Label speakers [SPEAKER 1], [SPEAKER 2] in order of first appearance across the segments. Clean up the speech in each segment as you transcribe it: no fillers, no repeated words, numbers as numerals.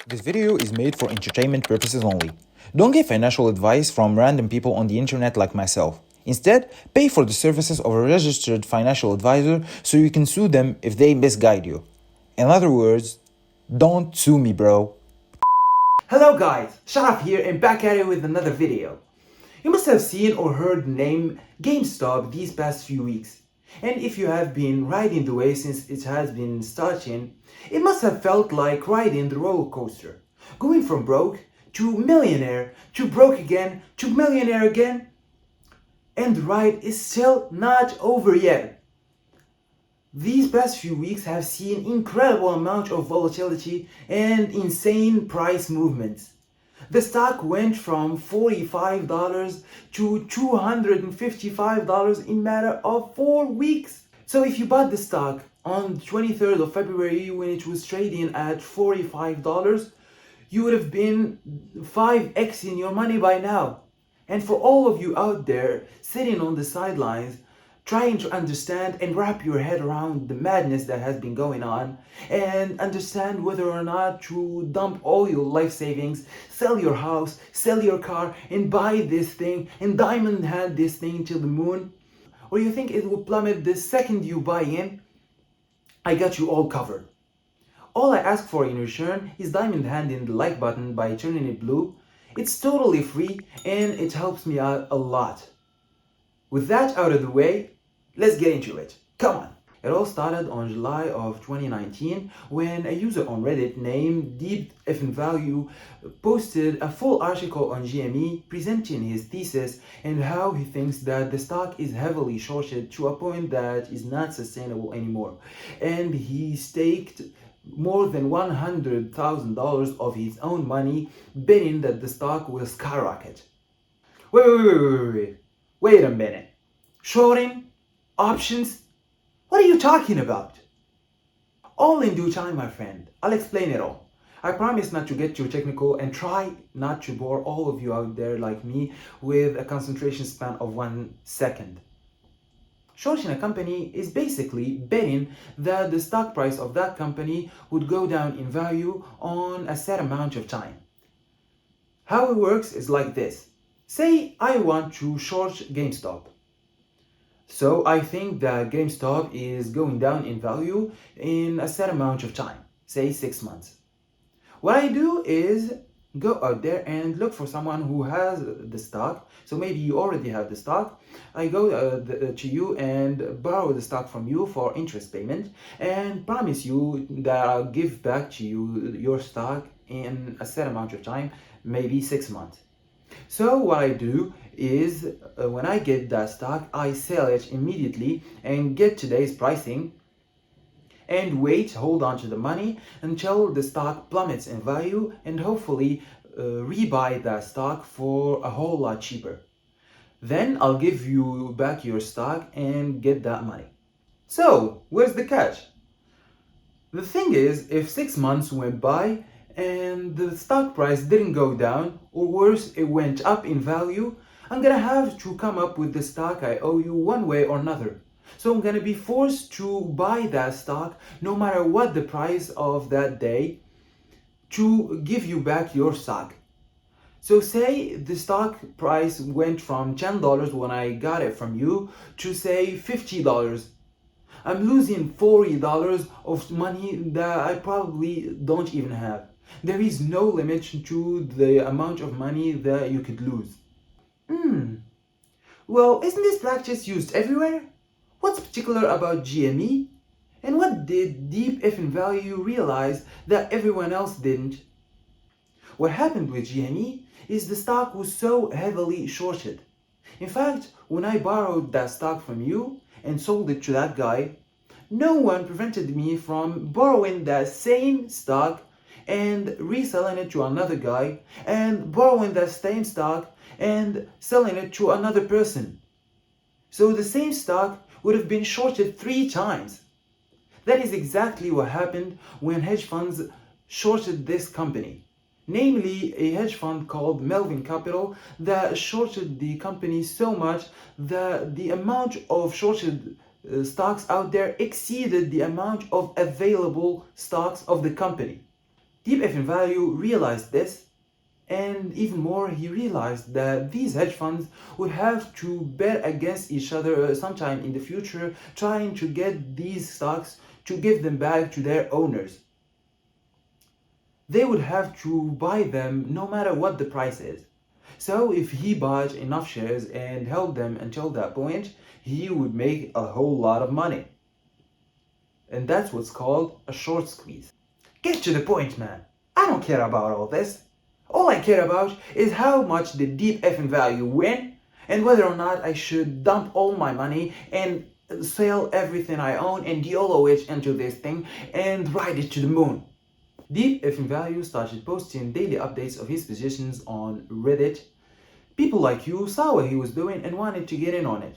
[SPEAKER 1] This video is made for entertainment purposes only. Don't get financial advice from random people on the internet like myself. Instead, pay for the services of a registered financial advisor so you can sue them if they misguide you. In other words, don't sue me, bro.
[SPEAKER 2] Hello guys, Sharaf here and back at it with another video. You must have seen or heard the name GameStop these past few weeks. And if you have been riding the wave since it has been starting, it must have felt like riding the roller coaster. Going from broke to millionaire to broke again to millionaire again. And the ride is still not over yet. These past few weeks have seen incredible amount of volatility and insane price movements. The stock went from $45 to $255 in matter of 4 weeks. So if you bought the stock on the 23rd of February when it was trading at $45, you would have been 5x in your money by now. And for all of you out there sitting on the sidelines, trying to understand and wrap your head around the madness that has been going on and understand whether or not to dump all your life savings, sell your house, sell your car and buy this thing and diamond hand this thing till the moon, or you think it will plummet the second you buy in, I got you all covered. All I ask for in return is diamond handing the like button by turning it blue. It's totally free and it helps me out a lot. With that out of the way, let's get into it. Come on! It all started on July of 2019 when a user on Reddit named DeepFNValue posted a full article on GME presenting his thesis and how he thinks that the stock is heavily shorted to a point that is not sustainable anymore. And he staked more than $100,000 of his own money betting that the stock will skyrocket. Wait a minute. Shorting? Options? What are you talking about? All in due time, my friend. I'll explain it all. I promise not to get too technical and try not to bore all of you out there like me with a concentration span of 1 second. Shorting a company is basically betting that the stock price of that company would go down in value on a set amount of time. How it works is like this. Say I want to short GameStop. So I think that GameStop is going down in value in a set amount of time, say 6 months. What I do is go out there and look for someone who has the stock. So maybe you already have the stock. I go to you and borrow the stock from you for interest payment and promise you that I'll give back to you your stock in a set amount of time, maybe 6 months. So what I do is when I get that stock, I sell it immediately and get today's pricing and hold on to the money until the stock plummets in value and hopefully rebuy that stock for a whole lot cheaper. Then I'll give you back your stock and get that money. So where's the catch? The thing is, if 6 months went by and the stock price didn't go down, or worse, it went up in value, I'm gonna have to come up with the stock I owe you one way or another. So I'm gonna be forced to buy that stock no matter what the price of that day to give you back your stock. So say the stock price went from $10 when I got it from you to say $50. I'm losing $40 of money that I probably don't even have. There is no limit to the amount of money that you could lose. Well, isn't this practice used everywhere? What's particular about GME? And what did DeepFNValue realize that everyone else didn't? What happened with GME is the stock was so heavily shorted. In fact, when I borrowed that stock from you and sold it to that guy, no one prevented me from borrowing that same stock and reselling it to another guy and borrowing that same stock and selling it to another person. So the same stock would have been shorted 3 times. That is exactly what happened when hedge funds shorted this company. Namely, a hedge fund called Melvin Capital that shorted the company so much that the amount of shorted stocks out there exceeded the amount of available stocks of the company. Deep F in Value realized this, and even more, he realized that these hedge funds would have to bet against each other sometime in the future, trying to get these stocks to give them back to their owners. They would have to buy them no matter what the price is. So if he bought enough shares and held them until that point, he would make a whole lot of money. And that's what's called a short squeeze. Get to the point, man. I don't care about all this. All I care about is how much the Deep F in Value win and whether or not I should dump all my money and sell everything I own and YOLO it into this thing and ride it to the moon. Deep F in Value started posting daily updates of his positions on Reddit. People like you saw what he was doing and wanted to get in on it.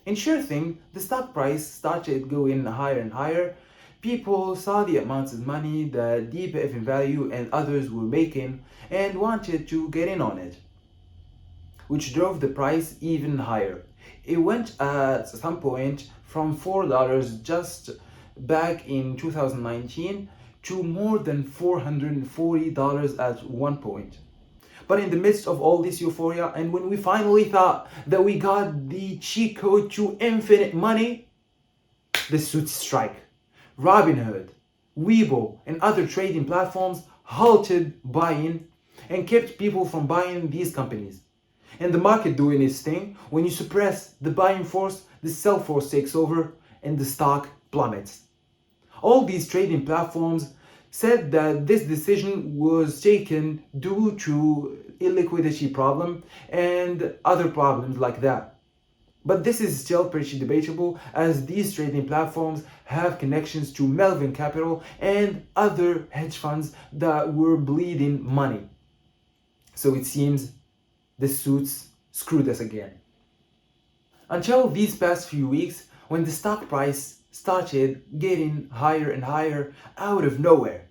[SPEAKER 2] And sure thing, the stock price started going higher and higher. People saw the amounts of money that Deep F in Value and others were making and wanted to get in on it, which drove the price even higher. It went at some point from $4 just back in 2019 to more than $440 at one point. But in the midst of all this euphoria, and when we finally thought that we got the cheat code to infinite money, the suits strike. Robinhood, Weibo, and other trading platforms halted buying and kept people from buying these companies. And the market doing its thing, when you suppress the buying force, the sell force takes over and the stock plummets. All these trading platforms said that this decision was taken due to illiquidity problem and other problems like that. But this is still pretty debatable, as these trading platforms have connections to Melvin Capital and other hedge funds that were bleeding money. So it seems the suits screwed us again. Until these past few weeks, when the stock price started getting higher and higher out of nowhere.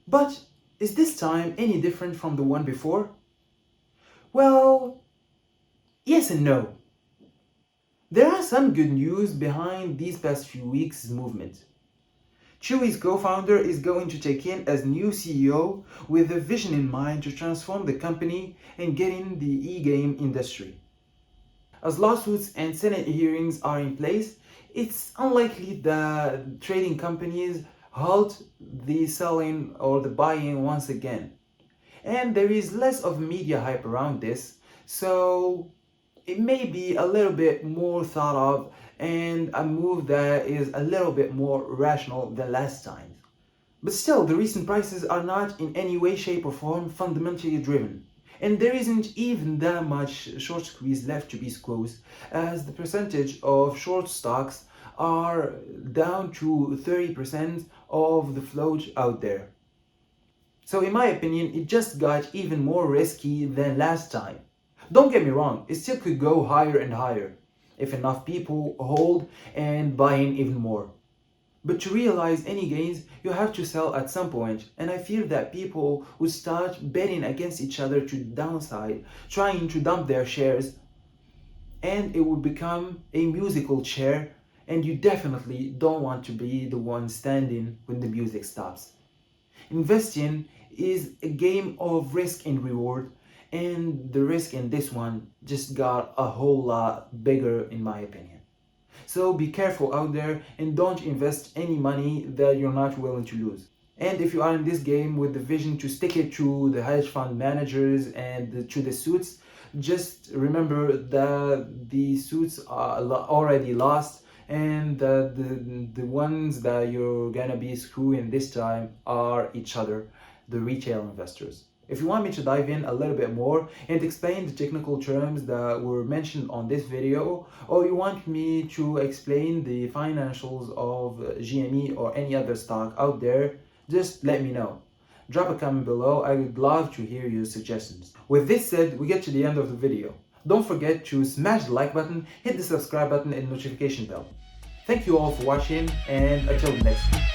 [SPEAKER 2] But is this time any different from the one before? Well, yes and no. There are some good news behind these past few weeks' movement. Chewy's co-founder is going to take in as new CEO with a vision in mind to transform the company and get in the e-game industry. As lawsuits and Senate hearings are in place, it's unlikely that trading companies halt the selling or the buying once again. And there is less of media hype around this, so it may be a little bit more thought of and a move that is a little bit more rational than last time. But still, the recent prices are not in any way, shape or form fundamentally driven. And there isn't even that much short squeeze left to be squeezed, as the percentage of short stocks are down to 30% of the float out there. So in my opinion, it just got even more risky than last time. Don't get me wrong, it still could go higher and higher if enough people hold and buy in even more. But to realize any gains, you have to sell at some point, and I fear that people would start betting against each other to the downside, trying to dump their shares, and it would become a musical chair, and you definitely don't want to be the one standing when the music stops. Investing is a game of risk and reward, and the risk in this one just got a whole lot bigger in my opinion. So be careful out there and don't invest any money that you're not willing to lose. And if you are in this game with the vision to stick it to the hedge fund managers and to the suits, just remember that the suits are already lost, and the ones that you're gonna be screwing this time are each other, the retail investors. If you want me to dive in a little bit more and explain the technical terms that were mentioned on this video, or you want me to explain the financials of GME or any other stock out there, just let me know. Drop a comment below, I would love to hear your suggestions. With this said, we get to the end of the video. Don't forget to smash the like button, hit the subscribe button and notification bell. Thank you all for watching, and until the next one.